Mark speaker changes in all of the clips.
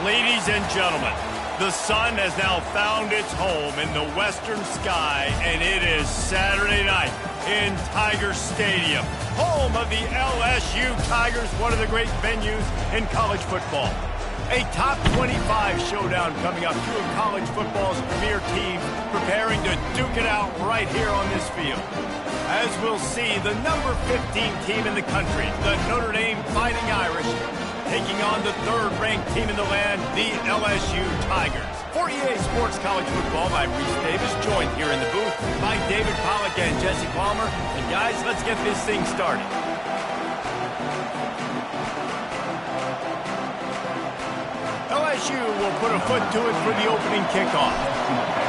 Speaker 1: Ladies and gentlemen, the sun has now found its home in the western sky, and it is Saturday night in Tiger Stadium, home of the LSU Tigers, one of the great venues in college football. A top 25 showdown coming up, two of college football's premier teams preparing to duke it out right here on this field. As we'll see, the number 15 team in the country, the Notre Dame Fighting Irish, taking on the third-ranked team in the land, the LSU Tigers. For EA Sports College Football, I'm Reese Davis, joined here in the booth by David Pollack and Jesse Palmer. And guys, let's get this thing started. LSU will put a foot to it for the opening kickoff.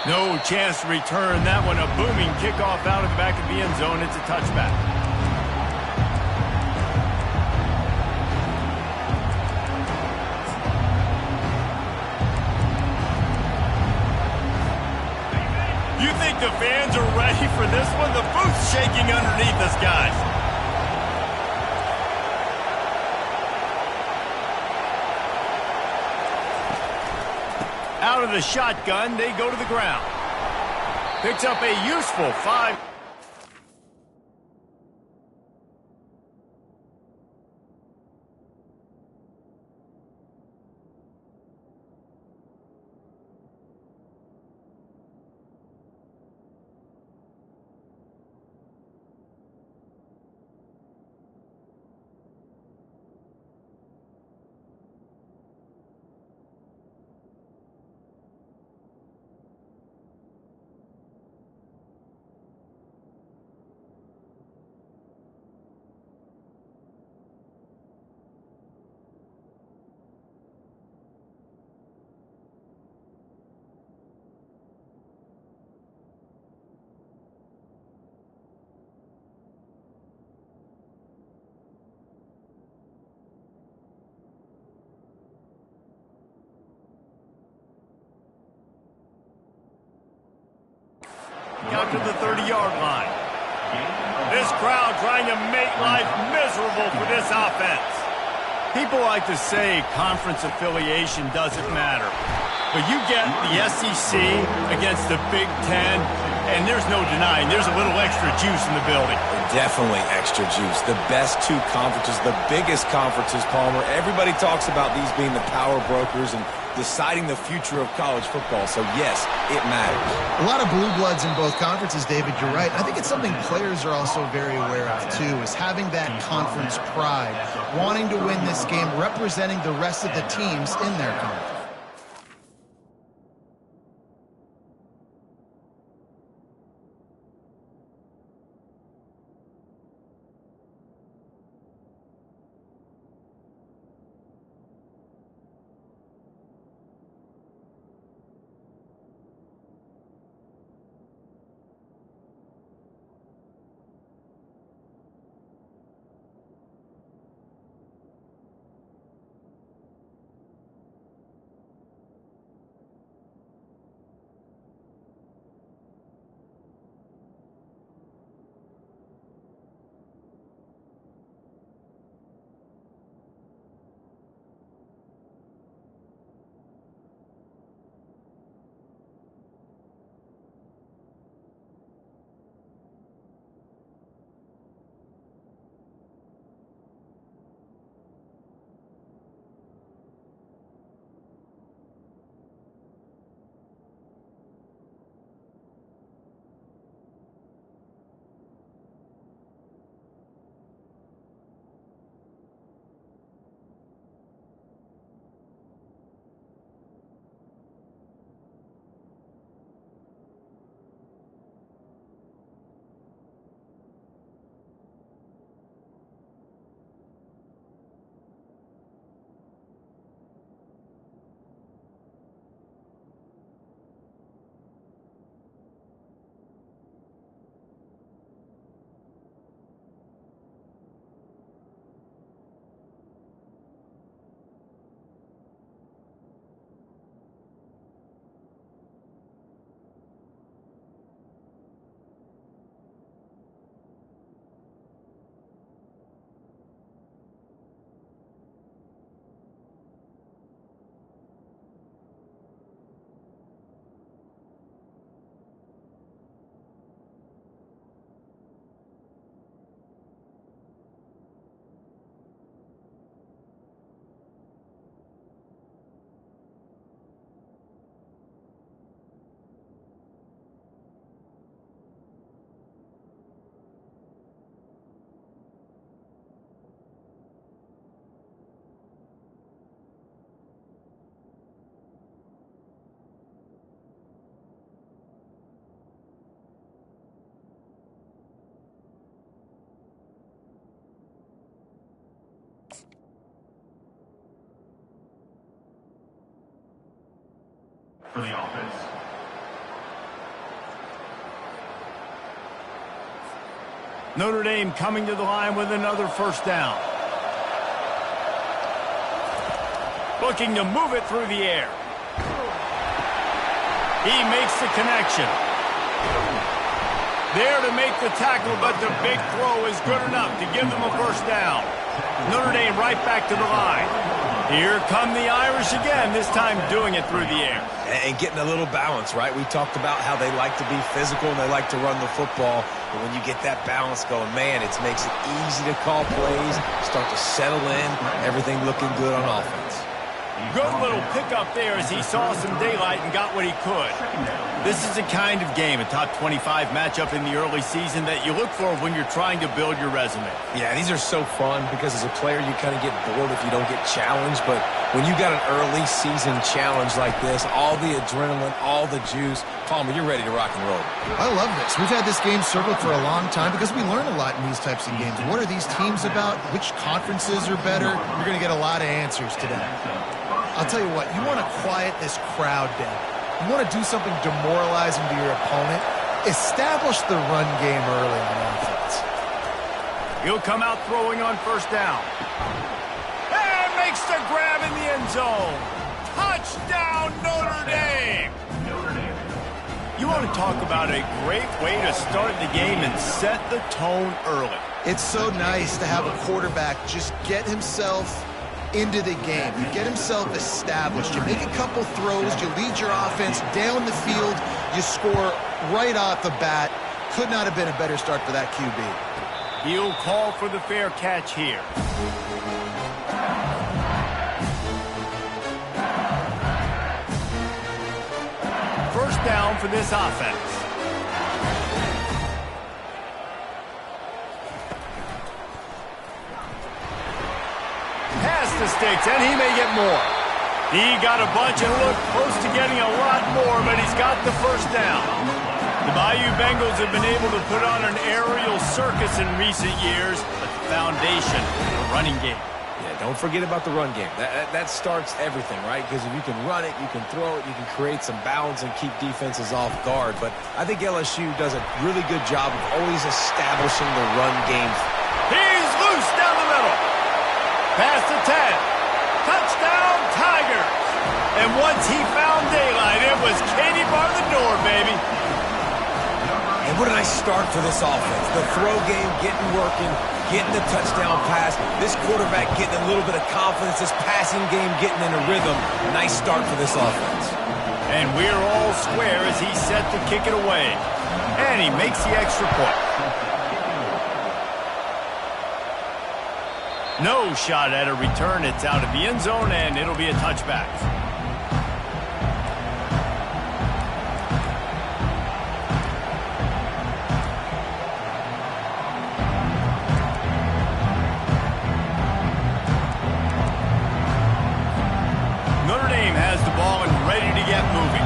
Speaker 1: No chance to return that one. A booming kickoff out of the back of the end zone. It's a touchback. You think the fans are ready for this one? The booth's shaking underneath us, guys. Out of the shotgun, they go to the ground. Picks up a useful 5. Out to the 30-yard line. This crowd trying to make life miserable for this offense. People like to say conference affiliation doesn't matter. But you get the SEC against the Big Ten, and there's no denying there's a little extra juice in the building.
Speaker 2: Definitely extra juice. The best two conferences, the biggest conferences, Palmer. Everybody talks about these being the power brokers and deciding the future of college football. So, yes, it matters.
Speaker 3: A lot of blue bloods in both conferences, David. You're right. I think it's something players are also very aware of, too, is having that conference pride, wanting to win this game, representing the rest of the teams in their conference.
Speaker 1: Notre Dame coming to the line with another first down. Looking to move it through the air. He makes the connection. There to make the tackle, but the big throw is good enough to give them a first down. Notre Dame right back to the line. Here come the Irish again, this time doing it through the air.
Speaker 2: And getting a little balance, right? We talked about how they like to be physical and they like to run the football. But when you get that balance going, man, it makes it easy to call plays, start to settle in, everything looking good on offense.
Speaker 1: Good little pickup there as he saw some daylight and got what he could. This is the kind of game, a top 25 matchup in the early season, that you look for when you're trying to build your resume.
Speaker 2: Yeah, these are so fun because as a player you kind of get bored if you don't get challenged. But when you got an early season challenge like this, all the adrenaline, all the juice, Palmer, you're ready to rock and roll.
Speaker 3: I love this. We've had this game circled for a long time because we learn a lot in these types of games. What are these teams about? Which conferences are better? You're going to get a lot of answers today. I'll tell you what, you want to quiet this crowd down. You want to do something demoralizing to your opponent. Establish the run game early on offense.
Speaker 1: He'll come out throwing on first down. And makes the grab in the end zone. Touchdown, Notre Dame! You want to talk about a great way to start the game and set the tone early.
Speaker 3: It's so nice to have a quarterback just get himself into the game. You get himself established. You make a couple throws. You lead your offense down the field. You score right off the bat. Could not have been a better start for that QB.
Speaker 1: He'll call for the fair catch here. First down for this offense. Past the sticks, and he may get more. He got a bunch and looked close to getting a lot more, but he's got the first down. The Bayou Bengals have been able to put on an aerial circus in recent years, but the foundation, the running game.
Speaker 2: Yeah, don't forget about the run game. That starts everything, right? Because if you can run it, you can throw it, you can create some balance and keep defenses off guard. But I think LSU does a really good job of always establishing the run game.
Speaker 1: He's loose down the middle. Past the 10. Touchdown, Tigers. And once he found daylight, it was Katie bar the door, baby.
Speaker 2: And what a nice start for this offense. The throw game getting working, getting the touchdown pass. This quarterback getting a little bit of confidence. This passing game getting in a rhythm. Nice start for this offense.
Speaker 1: And we're all square as he's set to kick it away. And he makes the extra point. No shot at a return. It's out of the end zone, and it'll be a touchback. Notre Dame has the ball and ready to get moving.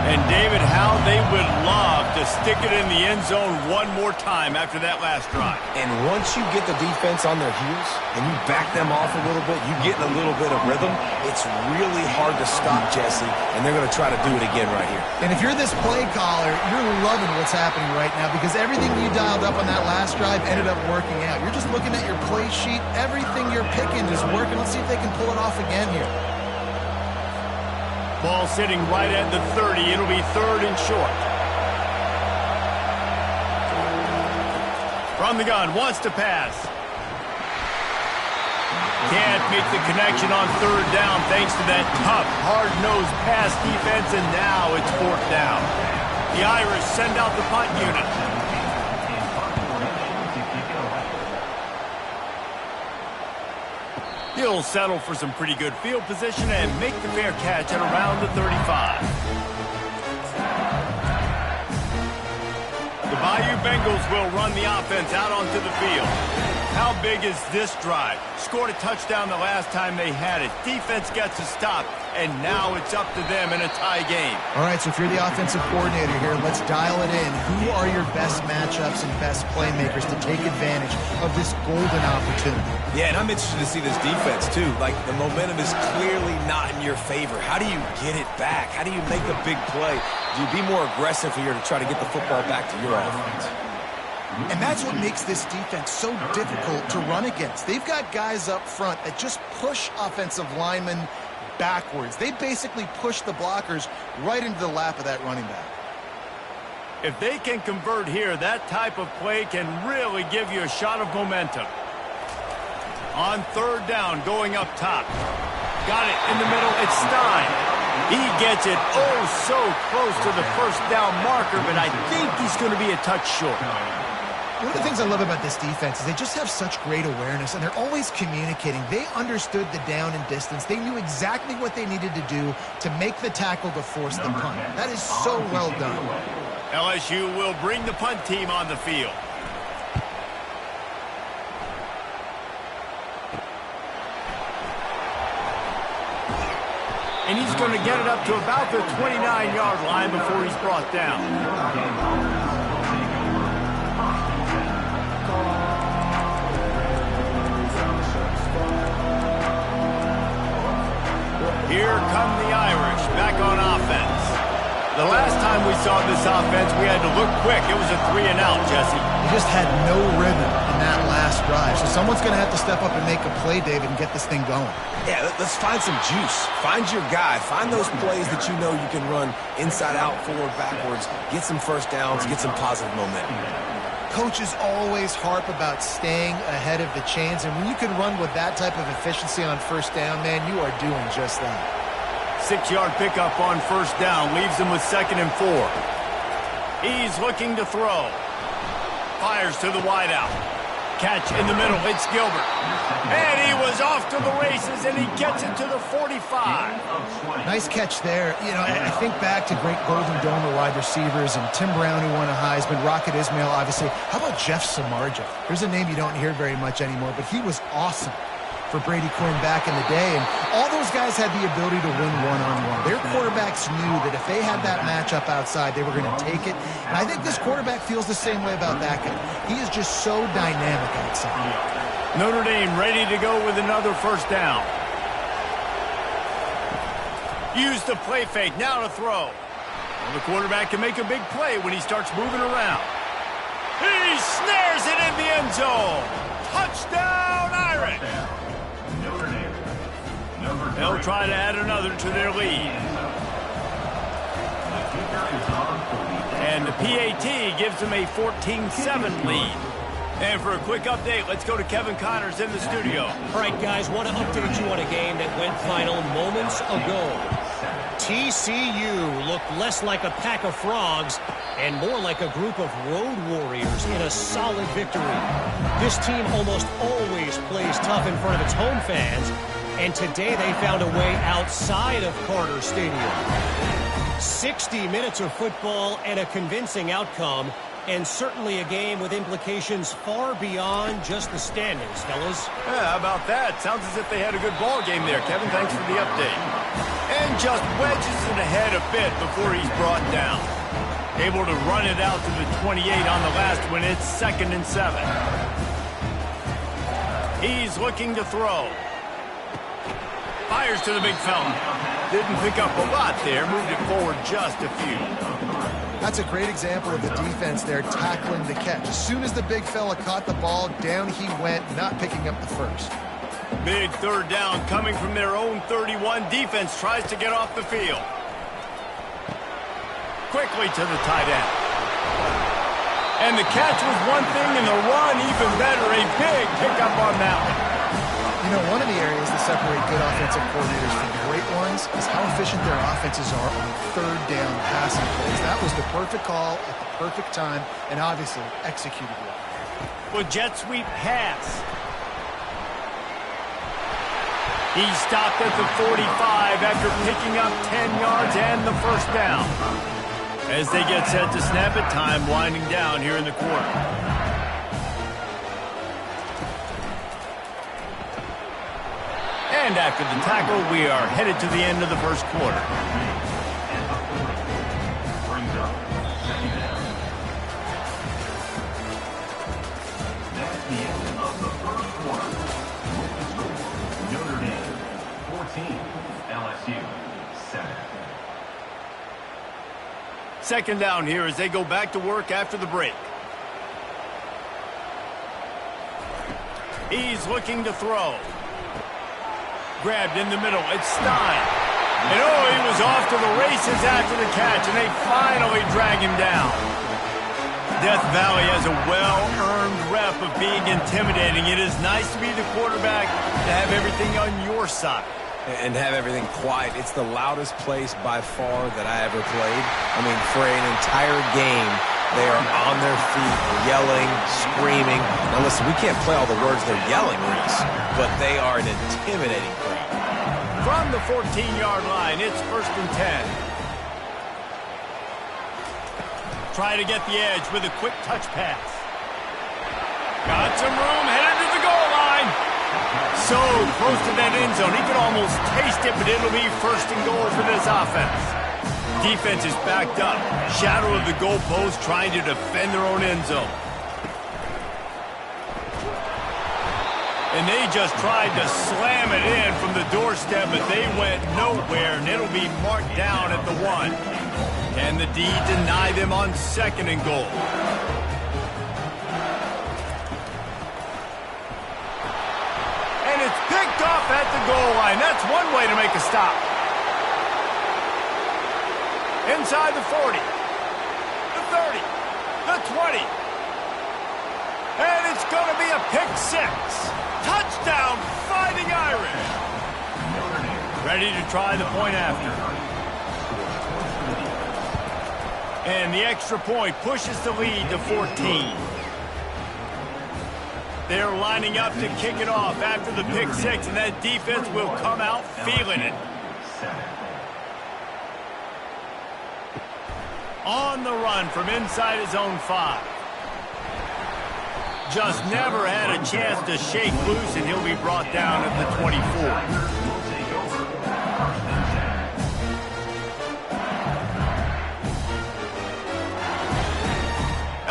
Speaker 1: And, David, how they would love to stick it in the end zone one more time after that last drive.
Speaker 2: And once you get the defense on their heels and you back them off a little bit, you get in a little bit of rhythm, it's really hard to stop Jesse, and they're going to try to do it again right here.
Speaker 3: And if you're this play caller, you're loving what's happening right now because everything you dialed up on that last drive ended up working out. You're just looking at your play sheet. Everything you're picking is working. Let's see if they can pull it off again here.
Speaker 1: Ball sitting right at the 30. It'll be third and short. From the gun, wants to pass. Can't make the connection on third down thanks to that tough, hard-nosed pass defense, and now it's fourth down. The Irish send out the punt unit. He'll settle for some pretty good field position and make the fair catch at around the 35. The Bayou Bengals will run the offense out onto the field. How big is this drive? Scored a touchdown the last time they had it. Defense gets a stop, and now it's up to them in a tie game.
Speaker 3: All right, so if you're the offensive coordinator here, let's dial it in. Who are your best matchups and best playmakers to take advantage of this golden opportunity?
Speaker 2: Yeah, and I'm interested to see this defense, too. Like, the momentum is clearly not in your favor. How do you get it back? How do you make a big play? Do you be more aggressive here to try to get the football back to your offense?
Speaker 3: And that's what makes this defense so difficult to run against. They've got guys up front that just push offensive linemen backwards. They basically push the blockers right into the lap of that running back.
Speaker 1: If they can convert here, that type of play can really give you a shot of momentum. On third down, going up top. Got it in the middle. It's Stein. He gets it so close to the first down marker, but I think he's going to be a touch short.
Speaker 3: One of the things I love about this defense is they just have such great awareness, and they're always communicating. They understood the down and distance. They knew exactly what they needed to do to make the tackle to force the punt. That is so well done.
Speaker 1: LSU will bring the punt team on the field. And he's going to get it up to about the 29-yard line before he's brought down. Here come the Irish back on offense. The last time we saw this offense, we had to look quick. It was a 3-and-out, Jesse.
Speaker 3: They just had no rhythm in that last drive. So someone's going to have to step up and make a play, David, and get this thing going.
Speaker 2: Yeah, let's find some juice. Find your guy. Find those plays that you know you can run inside out, forward, backwards. Get some first downs, get some positive momentum.
Speaker 3: Coaches always harp about staying ahead of the chains, and when you can run with that type of efficiency on first down, man, you are doing just that.
Speaker 1: 6-yard pickup on first down leaves him with 2nd and 4. He's looking to throw. Fires to the wideout. Catch in the middle. It's Gilbert. And he was off to the races, and he gets it to the 45.
Speaker 3: Nice catch there. You know, I think back to great Golden Dome wide receivers and Tim Brown, who won a Heisman, Rocket Ismail, obviously. How about Jeff Samardzija? There's a name you don't hear very much anymore, but he was awesome for Brady Quinn back in the day, and all those guys had the ability to win one-on-one. Their quarterbacks knew that if they had that matchup outside, they were going to take it, and I think this quarterback feels the same way about that guy. He is just so dynamic outside.
Speaker 1: Notre Dame ready to go with another first down. Use the play fake, now to throw. Well, the quarterback can make a big play when he starts moving around. He snares it in the end zone. Touchdown, Irish! They'll try to add another to their lead. And the PAT gives them a 14-7 lead. And for a quick update, let's go to Kevin Connors in the studio.
Speaker 4: All right, guys, want to update you on a game that went final moments ago. TCU looked less like a pack of frogs and more like a group of road warriors in a solid victory. This team almost always plays tough in front of its home fans, and today they found a way outside of Carter Stadium. 60 minutes of football and a convincing outcome, and certainly a game with implications far beyond just the standings, fellas.
Speaker 1: Yeah, how about that? Sounds as if they had a good ball game there. Kevin, thanks for the update. And just wedges it ahead a bit before he's brought down. Able to run it out to the 28 on the last one. It's 2nd and 7. He's looking to throw. Fires to the big fella. Didn't pick up a lot there. Moved it forward just a few.
Speaker 3: That's a great example of the defense there tackling the catch. As soon as the big fella caught the ball, down he went, not picking up the first.
Speaker 1: Big third down coming from their own 31. Defense tries to get off the field. Quickly to the tight end. And the catch was one thing, and the run even better. A big pickup on that one.
Speaker 3: You know, one of the areas that separate good offensive coordinators from great ones is how efficient their offenses are on third down passing plays. That was the perfect call at the perfect time, and obviously executed well.
Speaker 1: Well, jet sweep pass. He stopped at the 45 after picking up 10 yards and the first down. As they get set to snap it, time winding down here in the quarter. And after the tackle, we are headed to the end of the first quarter.
Speaker 5: Notre Dame 14, LSU 7.
Speaker 1: Second down here as they go back to work after the break. He's looking to throw. Grabbed in the middle. It's Stein. And oh, he was off to the races after the catch, and they finally drag him down. Death Valley has a well-earned rep of being intimidating. It is nice to be the quarterback, to have everything on your side.
Speaker 2: And have everything quiet. It's the loudest place by far that I ever played. I mean, for an entire game, they are on their feet, yelling, screaming. Now listen, we can't play all the words they're yelling, Reese, but they are an intimidating crowd.
Speaker 1: From the 14-yard line, it's 1st and 10. Try to get the edge with a quick touch pass. Got some room, headed to the goal line. So close to that end zone. He could almost taste it, but it'll be 1st and goal for this offense. Defense is backed up. Shadow of the goalpost trying to defend their own end zone. And they just tried to slam it in from the doorstep, but they went nowhere, and it'll be marked down at the 1. Can the D deny them on 2nd and goal? And it's picked off at the goal line. That's one way to make a stop. Inside the 40, the 30, the 20. And it's going to be a pick 6. Touchdown, Fighting Irish. Ready to try the point after. And the extra point pushes the lead to 14. They're lining up to kick it off after the pick 6, and that defense will come out feeling it. On the run from inside his own 5. Just never had a chance to shake loose, and he'll be brought down at the 24.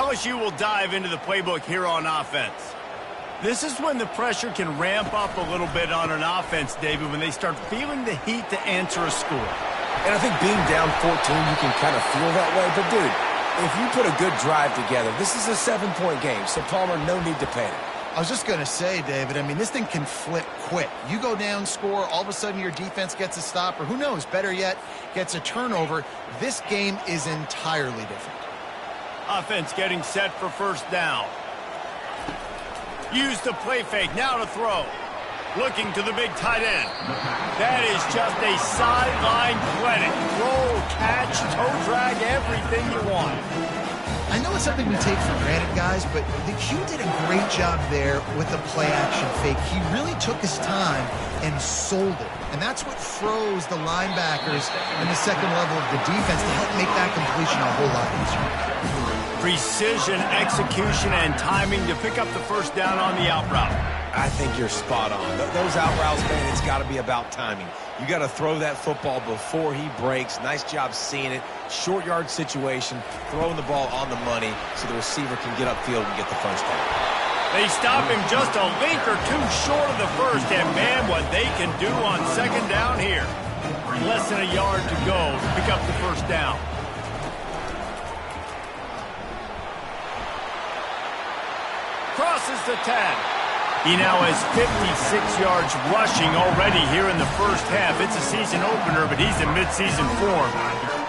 Speaker 1: LSU will dive into the playbook here on offense. This is when the pressure can ramp up a little bit on an offense, David, when they start feeling the heat to answer a score.
Speaker 2: And I think being down 14, you can kind of feel that way. But, dude, if you put a good drive together, this is a 7-point game, so Palmer, no need to panic.
Speaker 3: I was just going to say, David, I mean, this thing can flip quick. You go down, score, all of a sudden your defense gets a stop, or who knows, better yet, gets a turnover. This game is entirely different.
Speaker 1: Offense getting set for 1st down. Use the play fake, now to throw. Looking to the big tight end. That is just a sideline clinic. Roll, catch, toe drag, everything you want.
Speaker 3: I know it's something we take for granted, guys, but the Q did a great job there with the play-action fake. He really took his time and sold it. And that's what froze the linebackers in the second level of the defense to help make that completion a whole lot easier.
Speaker 1: Precision, execution, and timing to pick up the 1st down on the out route.
Speaker 2: I think you're spot on. Those out routes, man, it's got to be about timing. You got to throw that football before he breaks. Nice job seeing it. Short yard situation, throwing the ball on the money so the receiver can get upfield and get the 1st down.
Speaker 1: They stop him just a link or two short of the 1st, and man, what they can do on 2nd down here. Less than a yard to go to pick up the 1st down. Crosses the 10. He now has 56 yards rushing already here in the 1st half. It's a season opener, but he's in midseason form.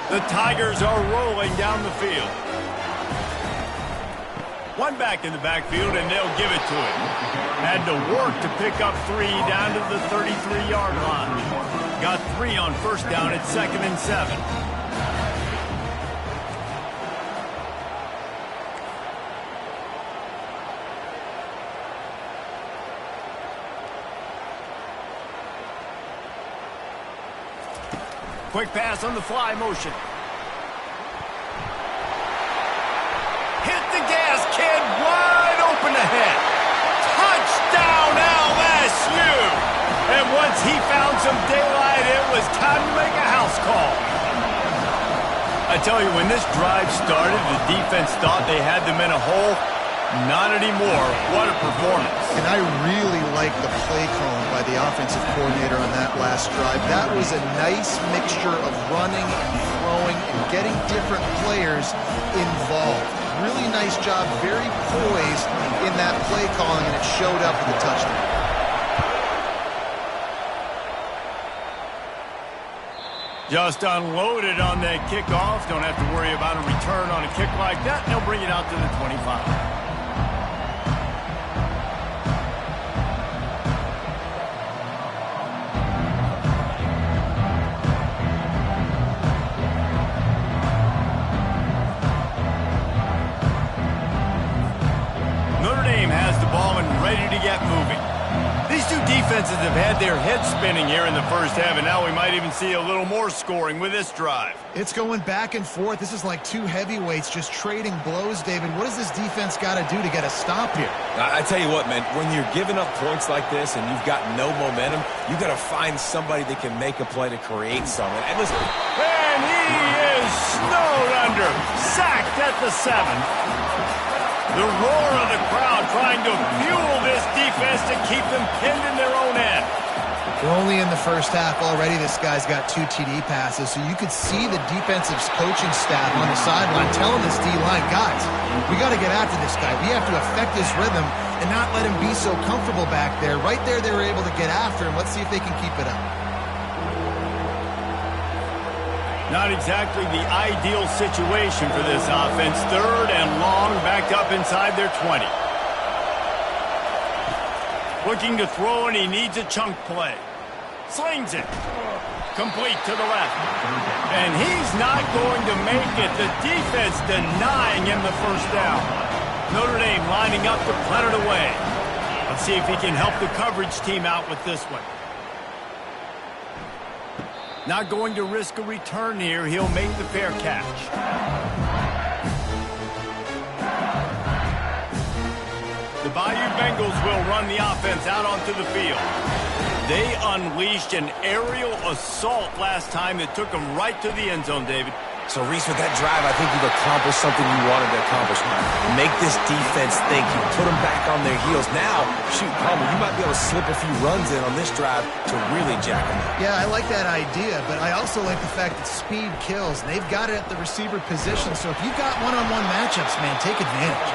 Speaker 1: The Tigers are rolling down the field. One back in the backfield, and they'll give it to him. Had to work to pick up 3 down to the 33-yard line. Got 3 on 1st down at 2nd and 7. Quick pass on the fly motion. Hit the gas, kid. Wide open ahead. Touchdown, LSU. And what once he found some daylight, it was time to make a house call. I tell you, when this drive started, the defense thought they had them in a hole. Not anymore. What a performance.
Speaker 3: And I really like the play calling by the offensive coordinator on that last drive. That was a nice mixture of running and throwing and getting different players involved. Really nice job, very poised in that play calling, and it showed up with the touchdown.
Speaker 1: Just unloaded on that kickoff. Don't have to worry about a return on a kick like that. They'll bring it out to the 25. Notre Dame has the ball and ready to get moving. These two defenses have had their heads spinning here in the first half, and now we might even see a little more scoring with this drive.
Speaker 3: It's going back and forth. This is like two heavyweights just trading blows, David. What does this defense got to do to get a stop here?
Speaker 2: I tell you what, man, when you're giving up points like this and you've got no momentum, you got to find somebody that can make a play to create something. And listen,
Speaker 1: and he is snowed under, sacked at the 7. The roar of the crowd trying to fuel this defense to keep them pinned in their own end.
Speaker 3: We're only in the first half already. This guy's got 2 TD passes, so you could see the defensive coaching staff on the sideline telling this D-line, guys, we got to get after this guy. We have to affect his rhythm and not let him be so comfortable back there. Right there, they were able to get after him. Let's see if they can keep it up.
Speaker 1: Not exactly the ideal situation for this offense. 3rd and long, backed up inside their 20. Looking to throw, and he needs a chunk play. Slings it. Complete to the left. And he's not going to make it. The defense denying him the first down. Notre Dame lining up to punt it away. Let's see if he can help the coverage team out with this one. Not going to risk a return here. He'll make the fair catch. The Bayou Bengals will run the offense out onto the field. They unleashed an aerial assault last time that took them right to the end zone, David.
Speaker 2: so Reese, with that drive, I think you've accomplished something you wanted to accomplish. Make this defense think. You put them back on their heels. Now, shoot, Palmer, you might be able to slip a few runs in on this drive to really jack them up.
Speaker 3: Yeah, I like that idea, but I also like the fact that speed kills. They've got it at the receiver position, so if you've got one-on-one matchups, man, take advantage.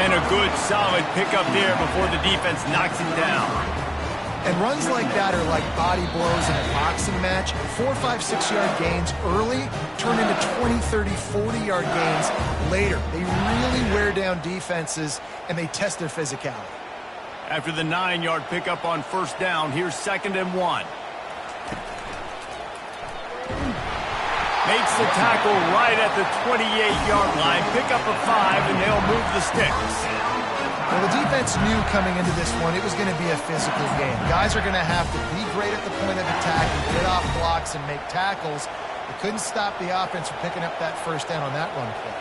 Speaker 1: And a good, solid pickup there before the defense knocks him down.
Speaker 3: And runs like that are like body blows in a boxing match. 4, 5, 6-yard gains early turn into 20, 30, 40-yard gains later. They really wear down defenses, and they test their physicality.
Speaker 1: After the 9-yard pickup on first down, here's 2nd and 1. Makes the tackle right at the 28-yard line. Pick up a 5, and they'll move the sticks.
Speaker 3: Well, the defense knew coming into this one it was going to be a physical game. Guys are going to have to be great at the point of attack and get off blocks and make tackles. They couldn't stop the offense from picking up that first down on that run play.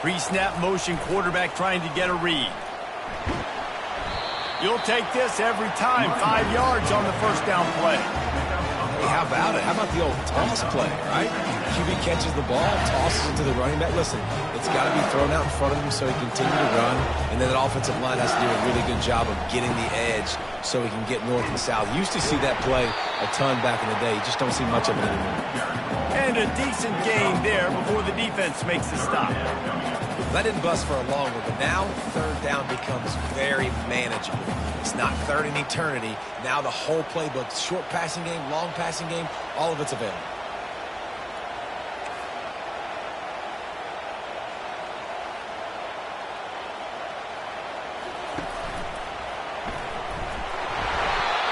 Speaker 1: Pre-snap motion, quarterback trying to get a read. You'll take this every time. 5 yards on the first down play.
Speaker 2: Hey, how about it? How about the old toss play, right? QB catches the ball, tosses it to the running back. Listen, it's got to be thrown out in front of him so he can continue to run. And then that offensive line has to do a really good job of getting the edge so he can get north and south. Used to see that play a ton back in the day. You just don't see much of it anymore.
Speaker 1: And a decent gain there before the defense makes the stop.
Speaker 2: That didn't bust for a long one, but now 3rd down becomes very manageable. It's not 3rd in eternity. Now the whole playbook, short passing game, long passing game, all of it's available.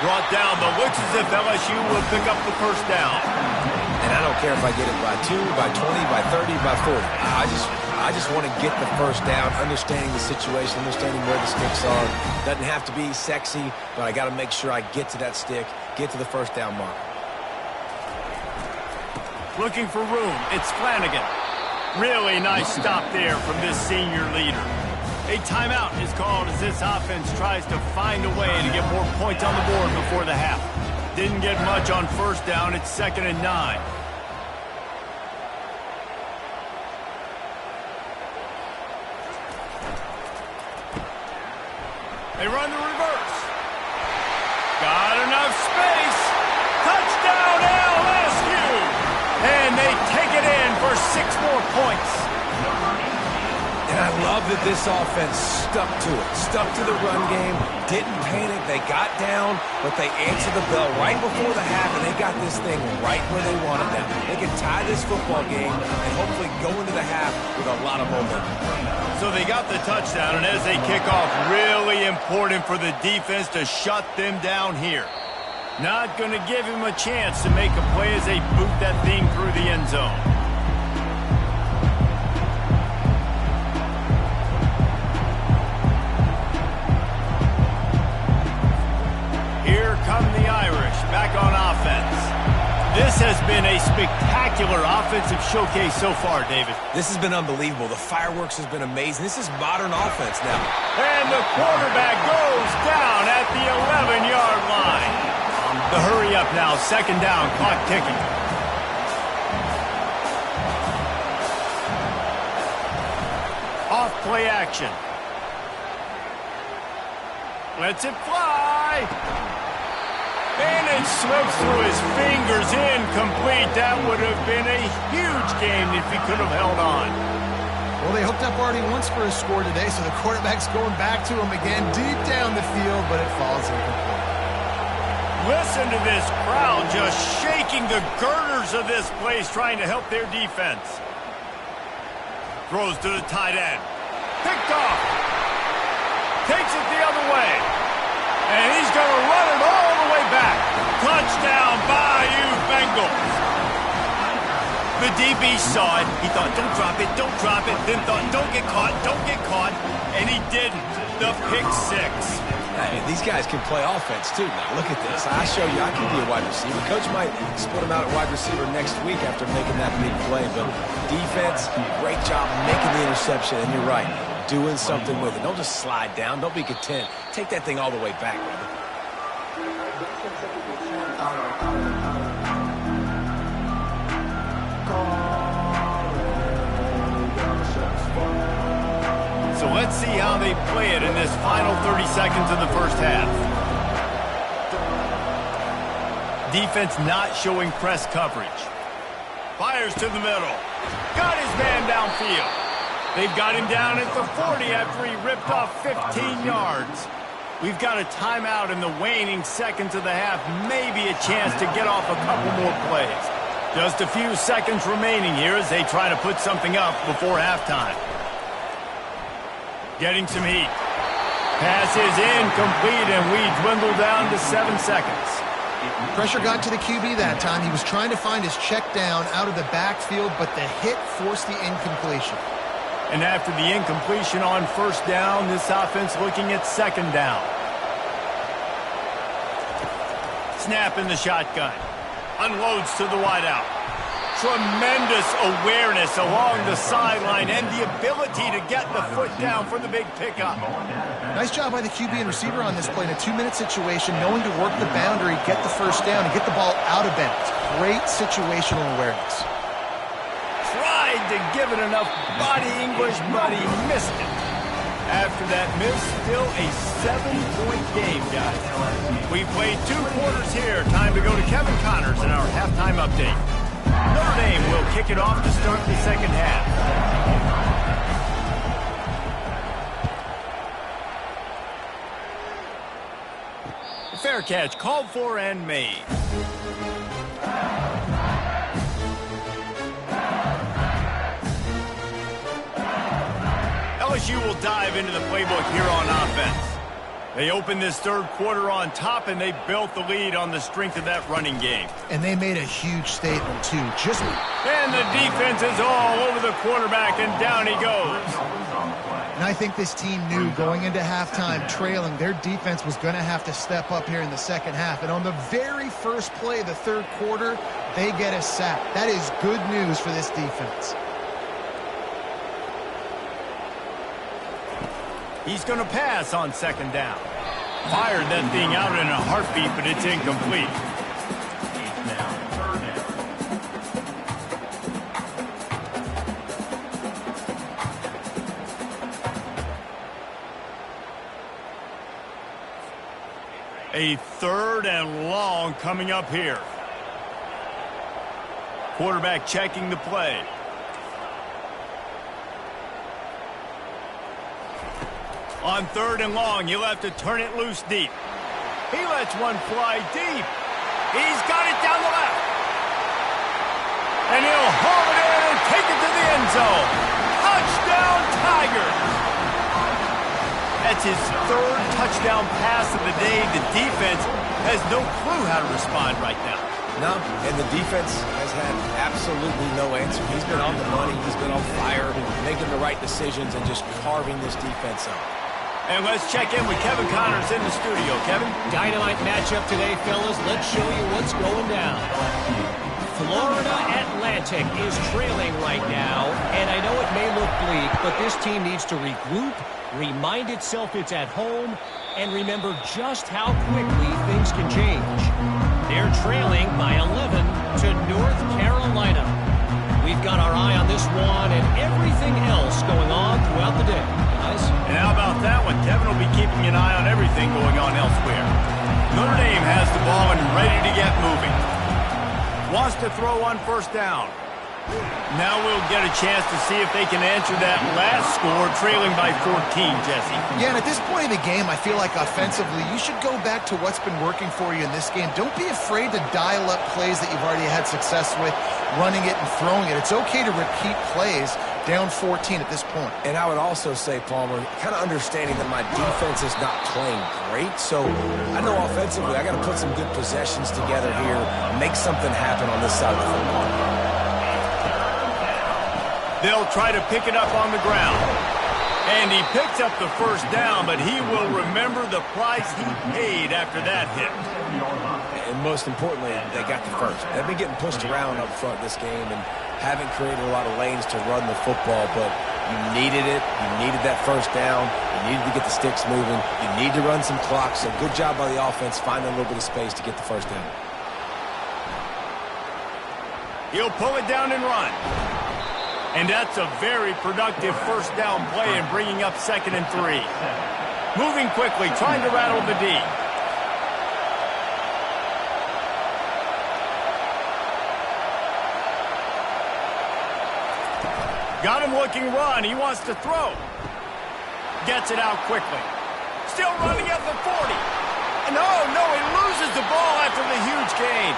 Speaker 1: Brought down, but looks as if LSU will pick up the first down.
Speaker 2: And I don't care if I get it by 2, by 20, by 30, by 40. I just want to get the first down, understanding the situation, understanding where the sticks are. Doesn't have to be sexy, but I got to make sure I get to that stick, get to the first down mark.
Speaker 1: Looking for room. It's Flanagan. Really nice stop there from this senior leader. A timeout is called as this offense tries to find a way to get more points on the board before the half. didn't get much on first down. It's 2nd and 9. They run the reverse. Got enough space. Touchdown LSU. And they take it in for 6 more points.
Speaker 2: And I love that this offense stuck to it. Stuck to the run game. Didn't panic. They got down, but they answered the bell right before the half, and they got this thing right where they wanted them. They can tie this football game and hopefully go into the half with a lot of momentum.
Speaker 1: So they got the touchdown, and as they kick off, really important for the defense to shut them down here. Not going to give him a chance to make a play as they boot that thing through the end zone. Here come the Irish back on offense. This has been a spectacular offensive showcase so far, David.
Speaker 2: This has been unbelievable. The fireworks has been amazing. This is modern offense now.
Speaker 1: And the quarterback goes down at the 11-yard line. The hurry up now, 2nd down, clock ticking. Off play action. Lets it fly. And it slips through his fingers, incomplete. That would have been a huge game if he could have held on.
Speaker 3: Well, they hooked up already once for a score today, so the quarterback's going back to him again deep down the field, but it falls incomplete.
Speaker 1: Listen to this crowd just shaking the girders of this place, trying to help their defense. Throws to the tight end. Picked off. Takes it the other way. And he's going to run it all the way back. Touchdown, Bayou Bengals. The DB saw it. He thought, don't drop it, don't drop it. Then thought, don't get caught, don't get caught. And he didn't. The pick 6.
Speaker 2: Hey, these guys can play offense, too. Now, look at this. I show you I can be a wide receiver. Coach might split him out at wide receiver next week after making that big play. But defense, great job making the interception. And you're right, doing something with it. Don't just slide down. Don't be content. Take that thing all the way back, brother.
Speaker 1: So let's see how they play it in this final 30 seconds of the first half. Defense not showing press coverage. Fires to the middle. Got his man downfield. They've got him down at the 40 after he ripped off 15 yards. We've got a timeout in the waning seconds of the half. Maybe a chance to get off a couple more plays. Just a few seconds remaining here as they try to put something up before halftime. Getting some heat. Pass is incomplete, and we dwindle down to 7 seconds.
Speaker 3: Pressure got to the QB that time. He was trying to find his check down out of the backfield, but the hit forced the incompletion.
Speaker 1: And after the incompletion on first down, this offense looking at 2nd down. Snap in the shotgun. Unloads to the wideout. Tremendous awareness along the sideline and the ability to get the foot down for the big pickup.
Speaker 3: Nice job by the QB and receiver on this play in a 2-minute situation, knowing to work the boundary, get the first down, and get the ball out of bounds. Great situational awareness.
Speaker 1: Tried to give it enough body English, but he missed it. After that miss, still a 7-point game, guys. We played 2 quarters here. Time to go to Kevin Connors in our halftime update. Notre Dame will kick it off to start the second half. Fair catch called for and made. LSU will dive into the playbook here on offense. They opened this third quarter on top, and they built the lead on the strength of that running game.
Speaker 3: And they made a huge statement, too.
Speaker 1: And the defense is all over the quarterback, and down he goes.
Speaker 3: And I think this team knew going into halftime trailing, their defense was going to have to step up here in the second half. And on the very first play of the third quarter, they get a sack. That is good news for this defense.
Speaker 1: He's going to pass on 2nd down. Fired that thing out in a heartbeat, but it's incomplete. A 3rd and long coming up here. Quarterback checking the play. On 3rd and long, he'll have to turn it loose deep. He lets one fly deep. He's got it down the left. And he'll haul it in and take it to the end zone. Touchdown, Tigers! That's his 3rd touchdown pass of the day. The defense has no clue how to respond right now.
Speaker 2: No, and the defense has had absolutely no answer. He's been on the money. He's been on fire, making the right decisions and just carving this defense up.
Speaker 1: And let's check in with Kevin Connors in the studio. Kevin?
Speaker 4: Dynamite matchup today, fellas. Let's show you what's going down. Florida Atlantic is trailing right now, and I know it may look bleak, but this team needs to regroup, remind itself it's at home, and remember just how quickly things can change. They're trailing by 11 to North Carolina. We've got our eye on this one and everything else going on throughout the day, guys.
Speaker 1: And how about that one? Kevin will be keeping an eye on everything going on elsewhere. Notre Dame has the ball and ready to get moving. Wants to throw on 1st down. Now we'll get a chance to see if they can answer that last score, trailing by 14, Jesse.
Speaker 3: Yeah, and at this point in the game, I feel like offensively, you should go back to what's been working for you in this game. Don't be afraid to dial up plays that you've already had success with, running it and throwing it. It's okay to repeat plays down 14 at this point.
Speaker 2: And I would also say, Palmer, kind of understanding that my defense is not playing great. So I know offensively I got to put some good possessions together here, make something happen on this side of the football.
Speaker 1: They'll try to pick it up on the ground. And he picks up the 1st down, but he will remember the price he paid after that hit.
Speaker 2: And most importantly, they got the 1st. They've been getting pushed around up front this game and haven't created a lot of lanes to run the football, but you needed it. You needed that 1st down. You needed to get the sticks moving. You need to run some clock, so good job by the offense finding a little bit of space to get the 1st down.
Speaker 1: He'll pull it down and run. And that's a very productive 1st down play and bringing up 2nd and 3. Moving quickly, trying to rattle the D. Got him looking run. He wants to throw. Gets it out quickly. Still running at the 40. No, he loses the ball after the huge gain.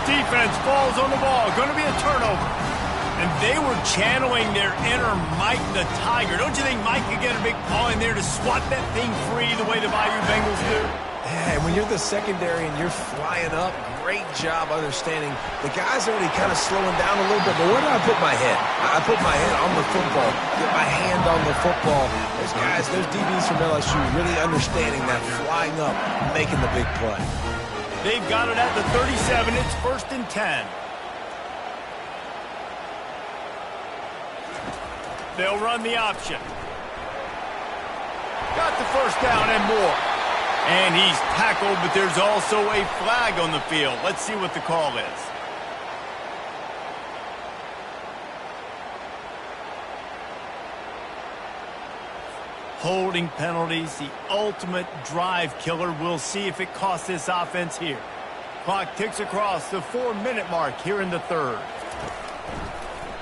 Speaker 1: Defense falls on the ball. Going to be a turnover. And they were channeling their inner Mike the Tiger. Don't you think Mike could get a big paw in there to swat that thing free the way the Bayou Bengals do?
Speaker 2: Yeah, and when you're the secondary and you're flying up, great job understanding. The guy's already kind of slowing down a little bit, but where do I put my head? I put my head on the football, get my hand on the football. Those guys, those DBs from LSU really understanding that, flying up, making the big play.
Speaker 1: They've got it at the 37. It's 1st and 10. They'll run the option. Got the 1st down and more. And he's tackled, but there's also a flag on the field. Let's see what the call is. Holding penalties, the ultimate drive killer. We'll see if it costs this offense here. Clock ticks across the 4-minute mark here in the 3rd.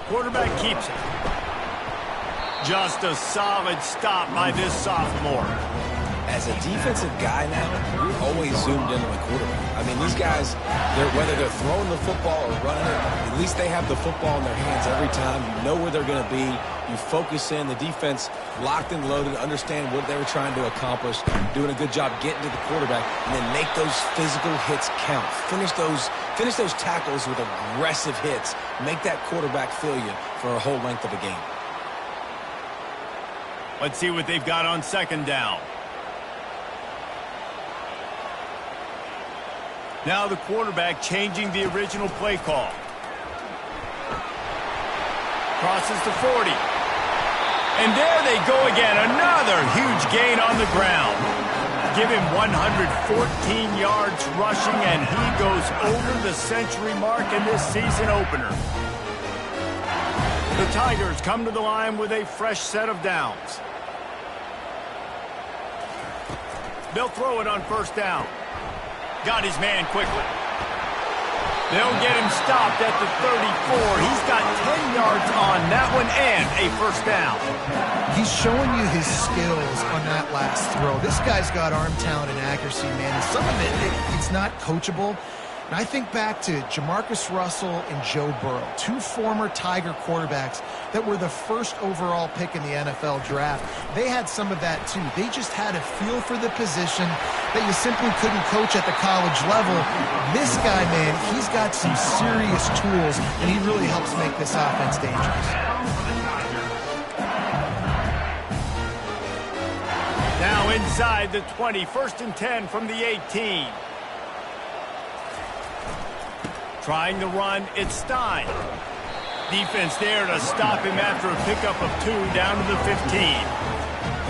Speaker 1: Quarterback keeps it. Just a solid stop by this sophomore.
Speaker 2: As a defensive guy now, you're always zoomed in on the quarterback. I mean, these guys, whether they're throwing the football or running it, at least they have the football in their hands every time. You know where they're going to be. You focus in. The defense locked and loaded, understand what they were trying to accomplish, doing a good job getting to the quarterback, and then make those physical hits count. Finish those tackles with aggressive hits. Make that quarterback feel you for a whole length of a game.
Speaker 1: Let's see what they've got on 2nd down. Now the quarterback changing the original play call. Crosses the 40. And there they go again. Another huge gain on the ground. Give him 114 yards rushing, and he goes over the century mark in this season opener. The Tigers come to the line with a fresh set of downs. They'll throw it on 1st down. Got his man quickly. They'll get him stopped at the 34. He's got 10 yards on that one and a first down.
Speaker 3: He's showing you his skills on that last throw. This guy's got arm talent and accuracy, man. And some of it's not coachable. And I think back to Jamarcus Russell and Joe Burrow, two former Tiger quarterbacks that were the first overall pick in the NFL draft. They had some of that too. They just had a feel for the position that you simply couldn't coach at the college level. This guy, man, he's got some serious tools, and he really helps make this offense dangerous.
Speaker 1: Now inside the 20, 1st and 10 from the 18. Trying to run, it's Stein. Defense there to stop him after a pickup of 2 down to the 15.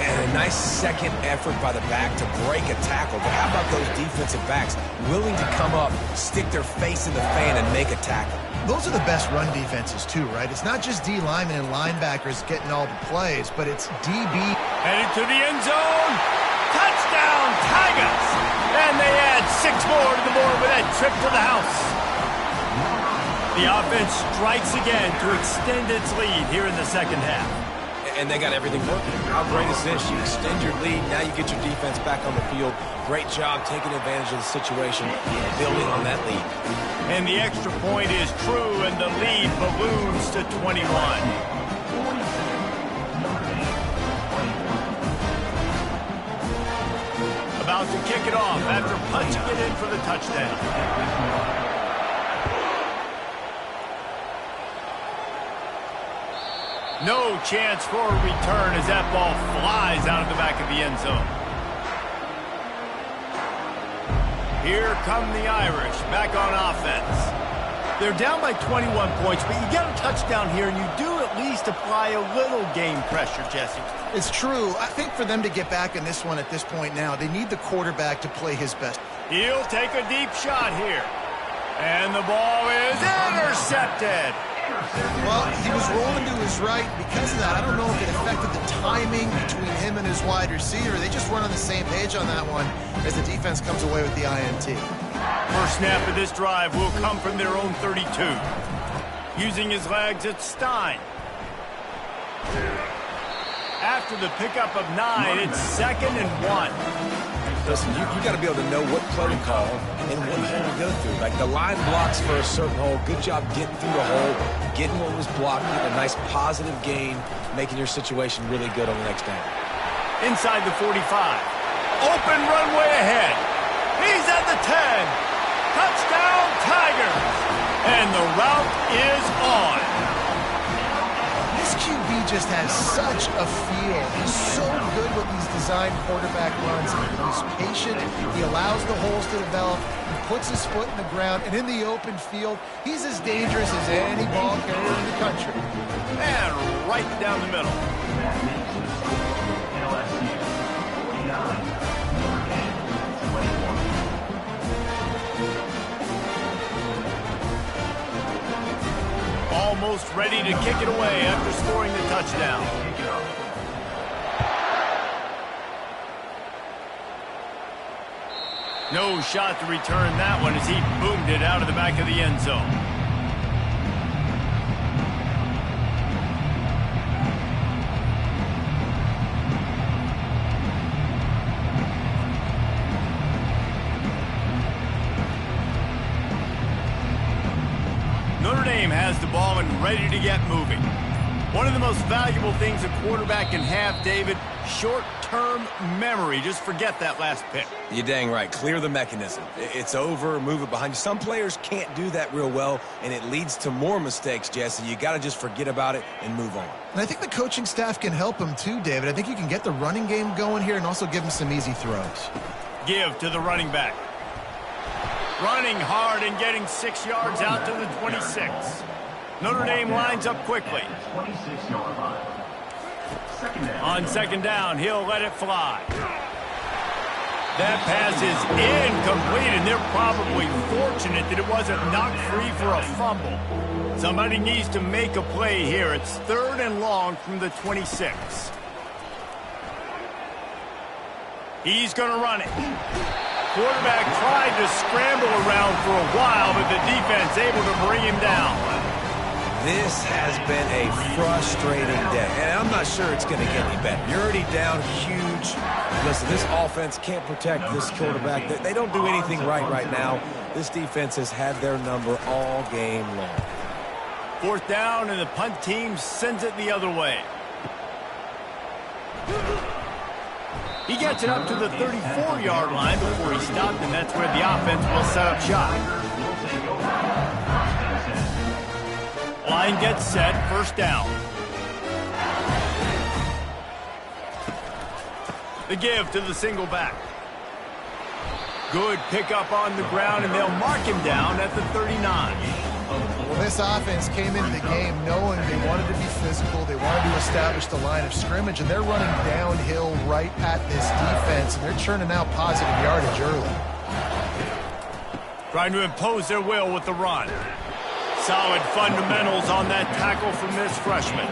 Speaker 2: And a nice second effort by the back to break a tackle. But how about those defensive backs willing to come up, stick their face in the fan, and make a tackle?
Speaker 3: Those are the best run defenses too, right? It's not just D linemen and linebackers getting all the plays, but it's DB.
Speaker 1: Headed to the end zone. Touchdown, Tigers! And they add 6 more to the board with that trip to the house. The offense strikes again to extend its lead here in the second half.
Speaker 2: And they got everything working. How great is this? You extend your lead, now you get your defense back on the field. Great job taking advantage of the situation and building on that lead.
Speaker 1: And the extra point is true, and the lead balloons to 21. About to kick it off after punching it in for the touchdown. No chance for a return as that ball flies out of the back of the end zone. Here come the Irish back on offense. They're down by 21 points, but you get a touchdown here, and you do at least apply a little game pressure, Jesse.
Speaker 3: It's true. I think for them to get back in this one at this point now, they need the quarterback to play his best.
Speaker 1: He'll take a deep shot here. And the ball is intercepted.
Speaker 3: Well, he was rolling to his right. Because of that, I don't know if it affected the timing between him and his wide receiver. They just weren't on the same page on that one as the defense comes away with the INT.
Speaker 1: First snap of this drive will come from their own 32. Using his legs, it's Stein. After the pickup of 9, it's 2nd and 1.
Speaker 2: Listen, you got to be able to know what play to call and what hole to go through. Like the line blocks for a certain hole. Good job getting through the hole, getting what was blocked, getting a nice positive gain, making your situation really good on the next down.
Speaker 1: Inside the 45. Open runway ahead. He's at the 10. Touchdown, Tigers. And the route is on.
Speaker 3: This QB just has such a feel. He's so good with these designed quarterback runs. He's patient. He allows the holes to develop. He puts his foot in the ground. And in the open field, he's as dangerous as any ball carrier in the country.
Speaker 1: And right down the middle.
Speaker 5: LSU 49.
Speaker 1: Almost ready to kick it away after scoring the touchdown. No shot to return that one as he boomed it out of the back of the end zone. Notre Dame has the ball and ready to get moving. One of the most valuable things a quarterback can have, David, short-term memory. Just forget that last pick.
Speaker 2: You're dang right. Clear the mechanism. It's over, move it behind you. Some players can't do that real well, and it leads to more mistakes, Jesse. You got to just forget about it and move on.
Speaker 3: And I think the coaching staff can help him too, David. I think you can get the running game going here and also give him some easy throws.
Speaker 1: Give to the running back. Running hard and getting 6 yards out to the 26. Notre Dame lines up quickly.
Speaker 5: 26-yard line.
Speaker 1: On second down, he'll let it fly. That pass is incomplete, and they're probably fortunate that it wasn't knocked free for a fumble. Somebody needs to make a play here. It's 3rd and long from the 26. He's going to run it. quarterback tried to scramble around for a while, but the defense able to bring him down.
Speaker 2: This has been a frustrating day, and I'm not sure it's going to get any better. You're already down huge. Listen, this offense can't protect this quarterback. They don't do anything right now. This defense has had their number all game long.
Speaker 1: 4th down, and the punt team sends it the other way. He gets it up to the 34-yard line before he stopped, and that's where the offense will set up shop. Line gets set, 1st down. The give to the single back. Good pickup on the ground, and they'll mark him down at the 39.
Speaker 3: Well, this offense came into the game knowing they wanted to be physical, they wanted to establish the line of scrimmage, and they're running downhill right at this defense, and they're churning out positive yardage early.
Speaker 1: Trying to impose their will with the run. Solid fundamentals on that tackle from this freshman.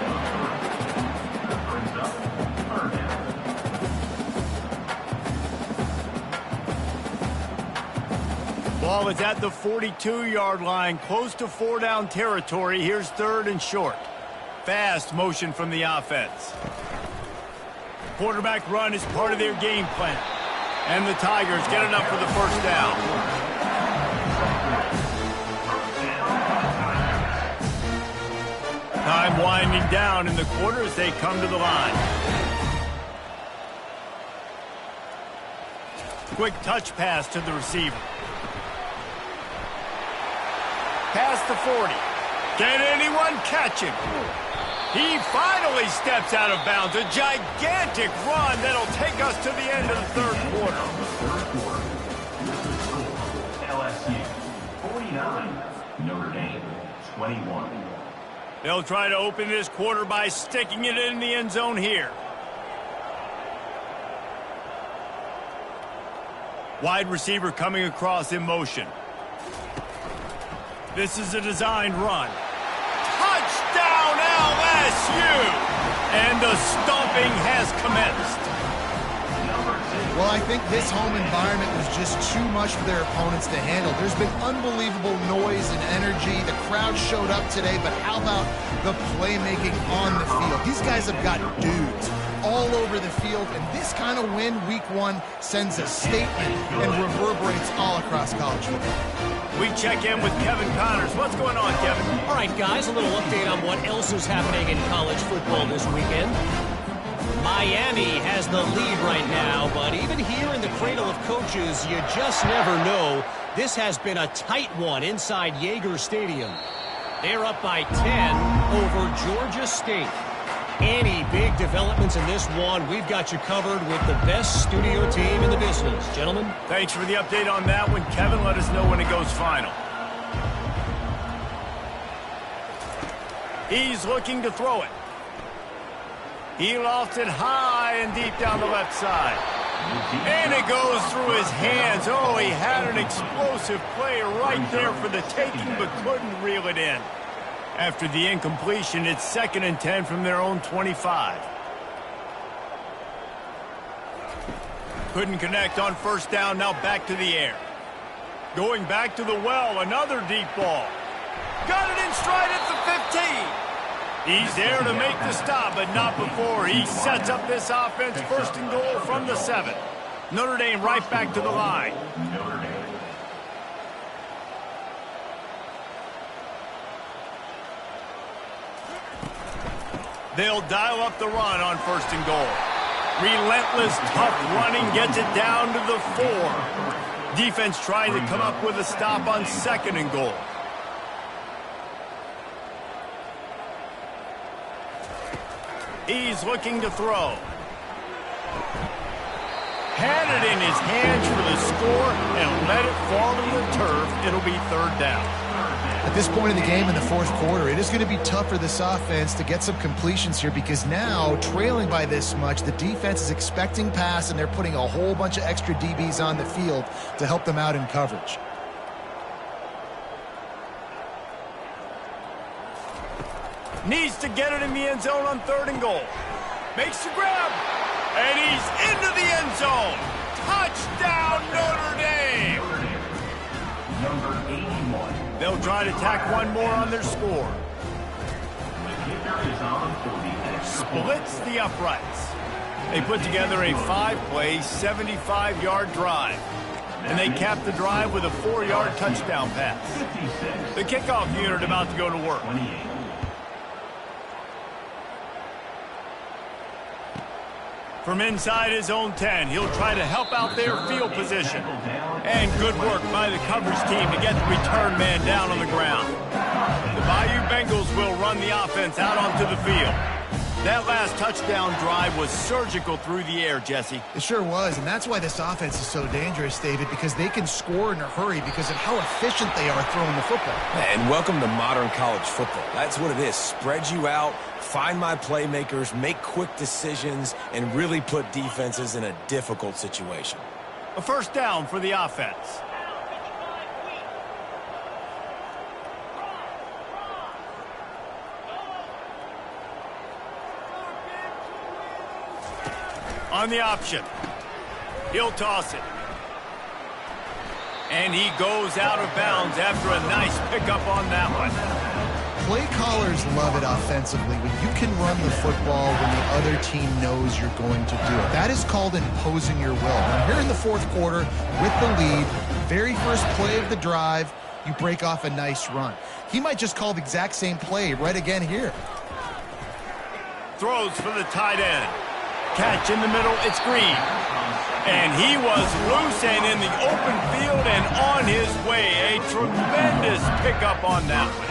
Speaker 1: Ball is at the 42-yard line, close to 4-down territory. Here's 3rd and short. Fast motion from the offense. Quarterback run is part of their game plan. And the Tigers get enough for the 1st down. Time winding down in the quarter as they come to the line. Quick touch pass to the receiver. Past the 40. Can anyone catch him? He finally steps out of bounds. A gigantic run that'll take us to the end of the 3rd quarter.
Speaker 5: LSU 49, Notre Dame 21.
Speaker 1: They'll try to open this quarter by sticking it in the end zone here. Wide receiver coming across in motion. This is a designed run. Touchdown LSU! And the stomping has commenced.
Speaker 3: Well, I think this home environment was just too much for their opponents to handle. There's been unbelievable noise and energy. The crowd showed up today, but how about the playmaking on the field? These guys have got dudes all over the field, and this kind of win week 1 sends a statement and reverberates all across college football.
Speaker 1: We check in with Kevin Connors. What's going on, Kevin?
Speaker 4: All right, guys, a little update on what else is happening in college football this weekend. Miami has the lead right now, but even here in the cradle of coaches, you just never know. This has been a tight one inside Yager Stadium. They're up by 10 over Georgia State. Any big developments in this one, we've got you covered with the best studio team in the business. Gentlemen?
Speaker 1: Thanks for the update on that one, Kevin. Let us know when it goes final. He's looking to throw it. He lost it high and deep down the left side. And it goes through his hands. Oh, he had an explosive play right there for the taking, but couldn't reel it in. After the incompletion, it's 2nd and 10 from their own 25. Couldn't connect on 1st down, now back to the air. Going back to the well, another deep ball. Got it in stride at the 15. He's there to make the stop, but not before. He sets up this offense 1st and goal from the 7. Notre Dame right back to the line. They'll dial up the run on 1st and goal. Relentless, tough running gets it down to the 4. Defense trying to come up with a stop on 2nd and goal. He's looking to throw. Had it in his hands for the score and let it fall to the turf. It'll be 3rd down.
Speaker 3: At this point in the game in the 4th quarter, it is going to be tough for this offense to get some completions here because now, trailing by this much, the defense is expecting pass and they're putting a whole bunch of extra DBs on the field to help them out in coverage.
Speaker 1: Needs to get it in the end zone on 3rd and goal. Makes the grab. And he's into the end zone. Touchdown, Notre Dame!
Speaker 5: Number 81.
Speaker 1: They'll try to tack one more on their score.
Speaker 5: The kicker is on for the extra point.
Speaker 1: Splits the uprights. They put together a 5-play, 75-yard drive. And they cap the drive with a 4-yard touchdown pass.
Speaker 5: 56.
Speaker 1: The kickoff unit about to go to work.
Speaker 5: 28.
Speaker 1: From inside his own 10, he'll try to help out their field position. And good work by the coverage team to get the return man down on the ground. The Bayou Bengals will run the offense out onto the field. That last touchdown drive was surgical through the air, Jesse.
Speaker 3: It sure was, and that's why this offense is so dangerous, David, because they can score in a hurry because of how efficient they are throwing the football.
Speaker 2: And welcome to modern college football. That's what it is. Spread you out, find my playmakers, make quick decisions, and really put defenses in a difficult situation.
Speaker 1: A first down for the offense. On the option. He'll toss it. And he goes out of bounds after a nice pickup on that one.
Speaker 3: Play callers love it offensively when you can run the football when the other team knows you're going to do it. That is called imposing your will. Now here in the fourth quarter with the lead, very first play of the drive, you break off a nice run. He might just call the exact same play right again here.
Speaker 1: Throws for the tight end. Catch in the middle, it's Green. And he was loose and in the open field and on his way. A tremendous pickup on that one.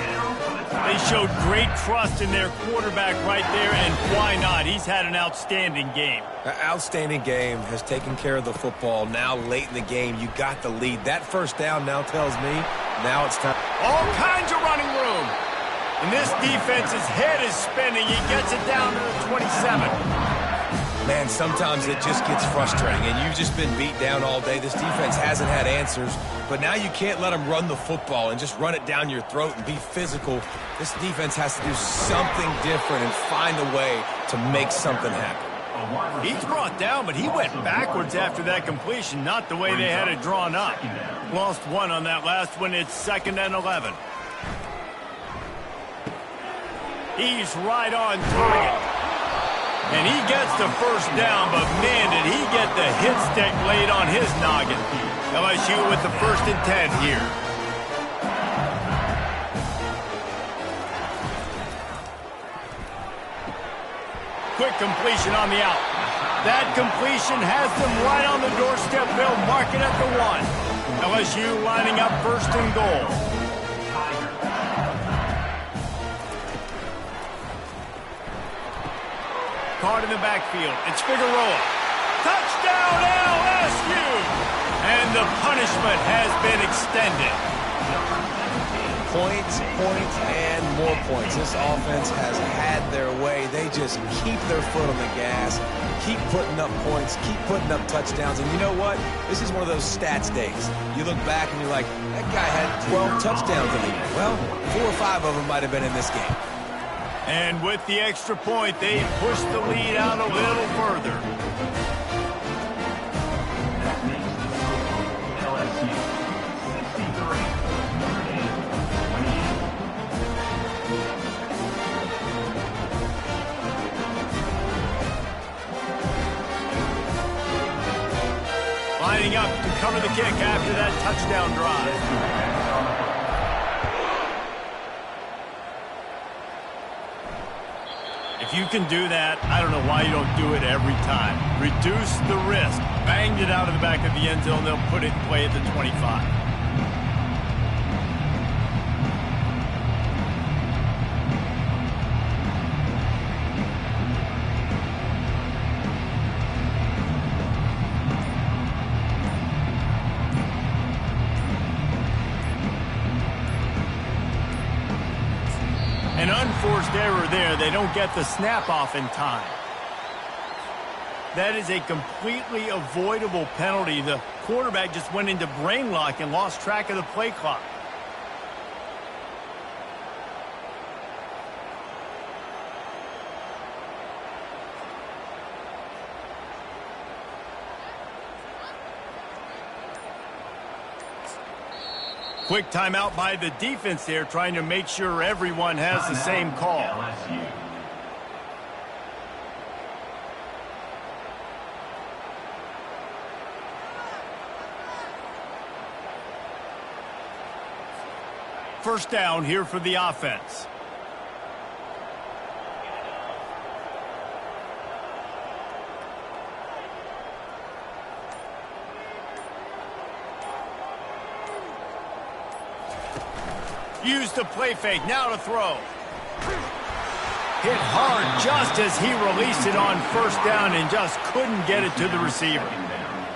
Speaker 1: They showed great trust in their quarterback right there, and why not? He's had an outstanding game.
Speaker 2: An outstanding game, has taken care of the football. Now late in the game, you got the lead. That first down now tells me now it's time.
Speaker 1: All kinds of running room. And this defense's head is spinning. He gets it down to the 27.
Speaker 2: Man, sometimes it just gets frustrating, and you've just been beat down all day. This defense hasn't had answers, but now you can't let them run the football and just run it down your throat and be physical. This defense has to do something different and find a way to make something happen.
Speaker 1: He's brought down, but he went backwards after that completion, not the way they had it drawn up. Lost one on that last one. It's 2nd and 11. He's right on target. And he gets the first down, but man, did he get the hit stick laid on his noggin. LSU with the 1st and 10 here. Quick completion on the out. That completion has them right on the doorstep. They'll mark it at the 1. LSU lining up 1st and goal. Card in the backfield. It's Figueroa. Touchdown LSU! And the punishment has been extended.
Speaker 2: Points, and more points. This offense has had their way. They just keep their foot on the gas, keep putting up points, keep putting up touchdowns. And you know what? This is one of those stats days. You look back and you're like, that guy had 12 touchdowns in the year. Well, 4 or 5 of them might have been in this game.
Speaker 1: And with the extra point, they push the lead out a little further.
Speaker 5: That makes the score LSU 63, Notre Dame 28.
Speaker 1: Lining up to cover the kick after that touchdown drive. If you can do that, I don't know why you don't do it every time. Reduce the risk. Banged it out of the back of the end zone. They'll put it in play at the 25. An unforced error there. They don't get the snap off in time. That is a completely avoidable penalty. The quarterback just went into brain lock and lost track of the play clock. Quick timeout by the defense there, trying to make sure everyone has the same call.
Speaker 5: LSU.
Speaker 1: First down here for the offense. Use the play fake, now to throw. Hit hard just as he released it on first down and just couldn't get it to the receiver.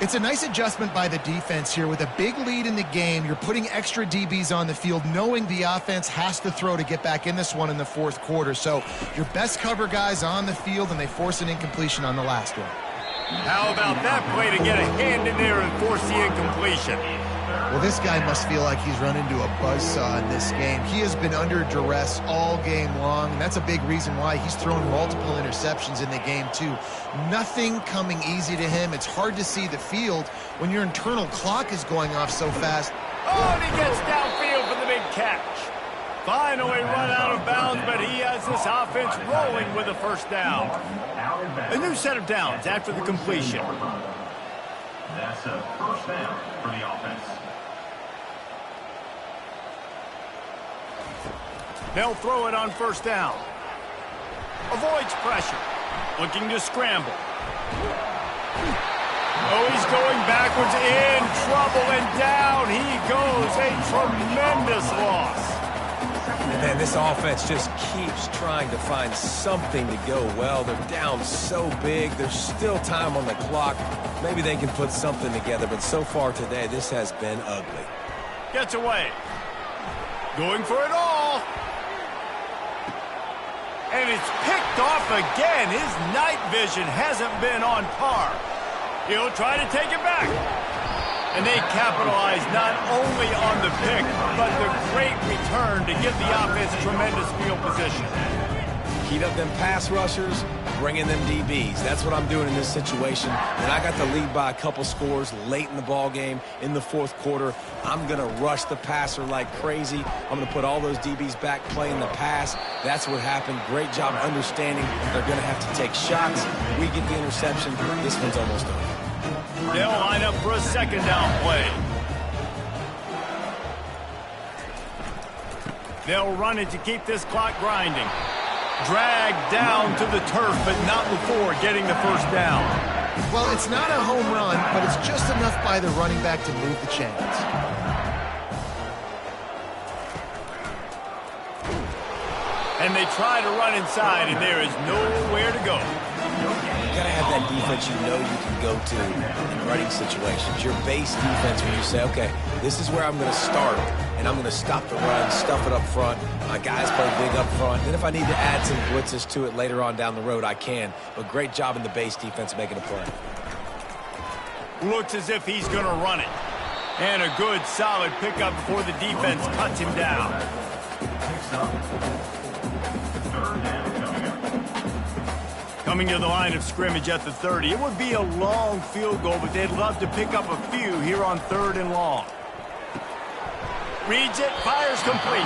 Speaker 3: It's a nice adjustment by the defense here. With a big lead in the game, you're putting extra DBs on the field, knowing the offense has to throw to get back in this one in the fourth quarter. So your best cover guys on the field, and they force an incompletion on the last one.
Speaker 1: How about that play to get a hand in there and force the incompletion?
Speaker 3: Well, this guy must feel like he's run into a buzzsaw in this game. He has been under duress all game long, and that's a big reason why he's thrown multiple interceptions in the game, too. Nothing coming easy to him. It's hard to see the field when your internal clock is going off so fast.
Speaker 1: Oh, and he gets downfield for the big catch. Finally run out of bounds, but he has this offense rolling with a first down. A new set of downs after the completion.
Speaker 5: That's a first down for the offense.
Speaker 1: They'll throw it on first down. Avoids pressure. Looking to scramble. Oh, he's going backwards, in trouble, and down he goes. A tremendous loss.
Speaker 2: Man, this offense just keeps trying to find something to go well. They're down so big. There's still time on the clock. Maybe they can put something together, but so far today, this has been ugly.
Speaker 1: Gets away. Going for it all. And it's picked off again. His night vision hasn't been on par. He'll try to take it back. And they capitalize not only on the pick, but the great return to give the offense tremendous field position.
Speaker 2: Heat up them pass rushers, bring in them DBs. That's what I'm doing in this situation. When I got the lead by a couple scores late in the ball game, in the fourth quarter, I'm going to rush the passer like crazy. I'm going to put all those DBs back playing the pass. That's what happened. Great job understanding they're going to have to take shots. We get the interception. This one's almost over.
Speaker 1: They'll line up for a second down play. They'll run it to keep this clock grinding. Dragged down to the turf, but not before getting the first down.
Speaker 3: Well, it's not a home run, but it's just enough by the running back to move the chains.
Speaker 1: And they try to run inside, and there is nowhere to go.
Speaker 2: You got to have that defense you know you can go to in running situations. Your base defense where you say, okay, this is where I'm going to start, and I'm going to stop the run, stuff it up front. My guys play big up front. And if I need to add some blitzes to it later on down the road, I can. But great job in the base defense making a play.
Speaker 1: Looks as if he's going to run it. And a good, solid pickup before the defense cuts him down. Coming to the line of scrimmage at the 30. It would be a long field goal, but they'd love to pick up a few here on 3rd and long. Reads it, fires complete.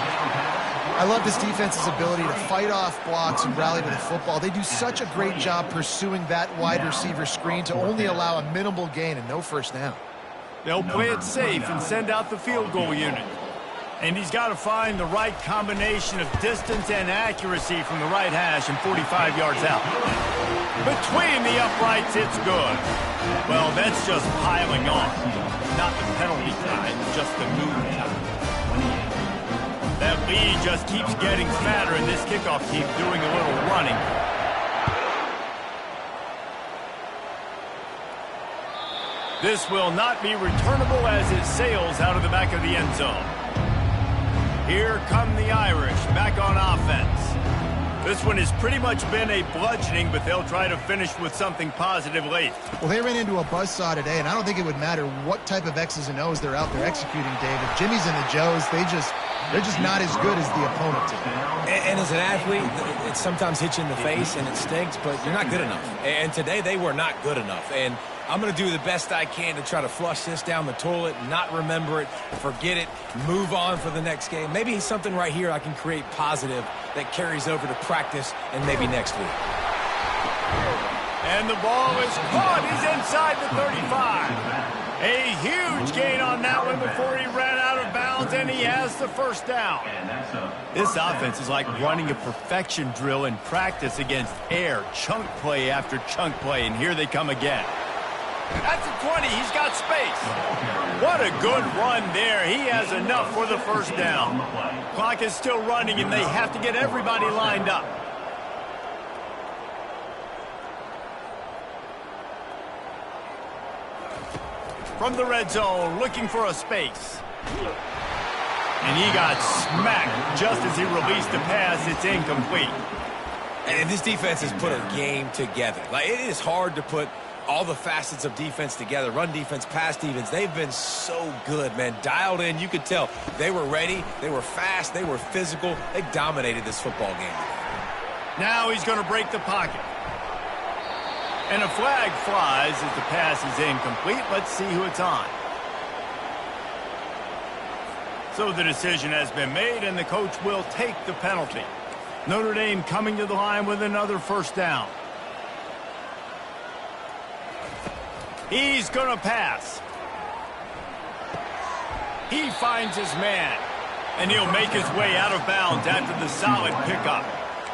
Speaker 3: I love this defense's ability to fight off blocks and rally to the football. They do such a great job pursuing that wide receiver screen to only allow a minimal gain and no first down.
Speaker 1: They'll play it safe and send out the field goal unit. And he's got to find the right combination of distance and accuracy from the right hash and 45 yards out. Between the uprights, it's good. Well, that's just piling on. Not the penalty time, just the move time. That lead just keeps getting fatter, and this kickoff team doing a little running. This will not be returnable as it sails out of the back of the end zone. Here come the Irish, back on offense. This one has pretty much been a bludgeoning, but they'll try to finish with something positive late.
Speaker 3: Well, they ran into a buzzsaw today, and I don't think it would matter what type of X's and O's they're out there executing, David. Jimmy's and the Joes, they're just not as good as the opponent today.
Speaker 2: And as an athlete, it sometimes hits you in the face and it stinks, but you're not good enough. And today they were not good enough. And I'm going to do the best I can to try to flush this down the toilet, not remember it, forget it, move on for the next game. Maybe something right here I can create positive that carries over to practice and maybe next week.
Speaker 1: And the ball is caught. He's inside the 35. A huge gain on that one before he ran out of bounds, and he has the first down. This offense is like running a perfection drill in practice against air, chunk play after chunk play, and here they come again. At the 20, he's got space. What a good run there. He has enough for the first down. Clock is still running, and they have to get everybody lined up. From the red zone, looking for a space. And he got smacked just as he released the pass. It's incomplete.
Speaker 2: And this defense has put a game together. Like, it is hard to put all the facets of defense together. Run defense, pass defense. They've been so good, man. Dialed in. You could tell they were ready. They were fast. They were physical. They dominated this football game.
Speaker 1: Now he's going to break the pocket. And a flag flies as the pass is incomplete. Let's see who it's on. So the decision has been made, and the coach will take the penalty. Notre Dame coming to the line with another first down. He's going to pass. He finds his man, and he'll make his way out of bounds after the solid pickup.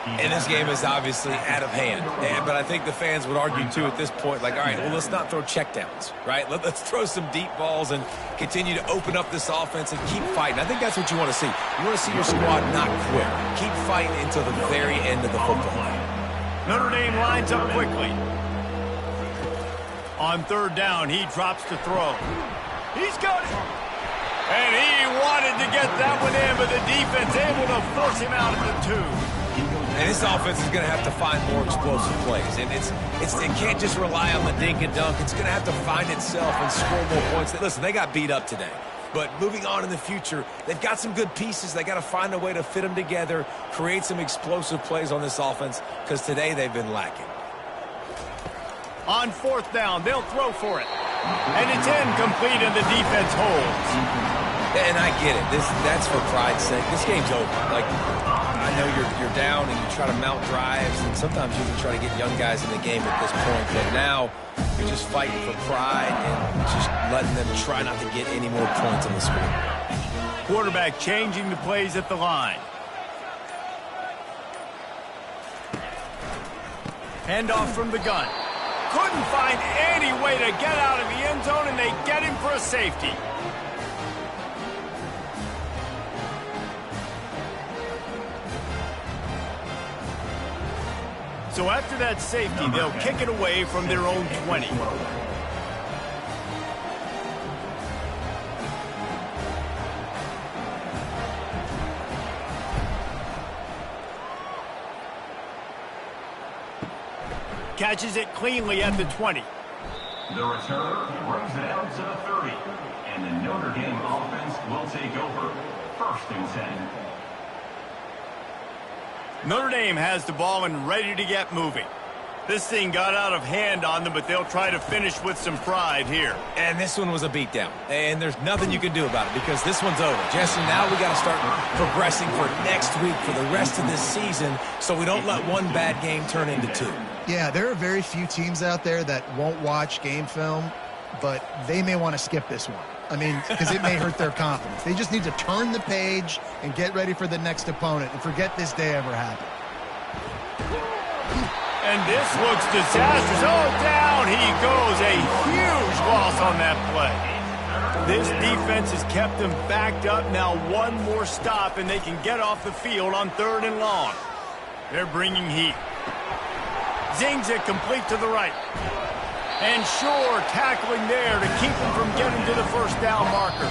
Speaker 2: And this game is obviously out of hand. But I think the fans would argue, too, at this point, like, all right, well, let's not throw checkdowns, right? Let's throw some deep balls and continue to open up this offense and keep fighting. I think that's what you want to see. You want to see your squad not quit. Keep fighting until the very end of the football.
Speaker 1: Notre Dame lines up quickly. On third down, he drops to throw. He's got it. And he wanted to get that one in, but the defense able to force him out at the 2.
Speaker 2: And this offense is going to have to find more explosive plays. And it can't just rely on the dink and dunk. It's going to have to find itself and score more points. Listen, they got beat up today. But moving on in the future, they've got some good pieces. They got to find a way to fit them together, create some explosive plays on this offense, because today they've been lacking.
Speaker 1: On fourth down, they'll throw for it. And it's incomplete, and the defense holds.
Speaker 2: And I get it. That's for pride's sake. This game's over. Like, I know you're down and you try to mount drives, and sometimes you can try to get young guys in the game at this point. But now you're just fighting for pride and just letting them try not to get any more points on the score.
Speaker 1: Quarterback changing the plays at the line. Handoff from the gun. Couldn't find any way to get out of the end zone, and they get him for a safety. So after that safety, they'll kick it away from their own 20. Catches it cleanly at the 20.
Speaker 5: The returner brings it out to the 30. And the Notre Dame offense will take over. 1st and 10.
Speaker 1: Notre Dame has the ball and ready to get moving. This thing got out of hand on them, but they'll try to finish with some pride here.
Speaker 2: And this one was a beatdown. And there's nothing you can do about it because this one's over. Jesse, now we got to start progressing for next week, for the rest of this season, so we don't let one bad game turn into 2.
Speaker 3: Yeah, there are very few teams out there that won't watch game film, but they may want to skip this one. I mean, because it may hurt their confidence. They just need to turn the page and get ready for the next opponent and forget this day ever happened.
Speaker 1: And this looks disastrous. Oh, down he goes. A huge loss on that play. This defense has kept them backed up. Now one more stop, and they can get off the field on 3rd and long. They're bringing heat. Zings it complete to the right. And Shore tackling there to keep them from getting to the first down marker.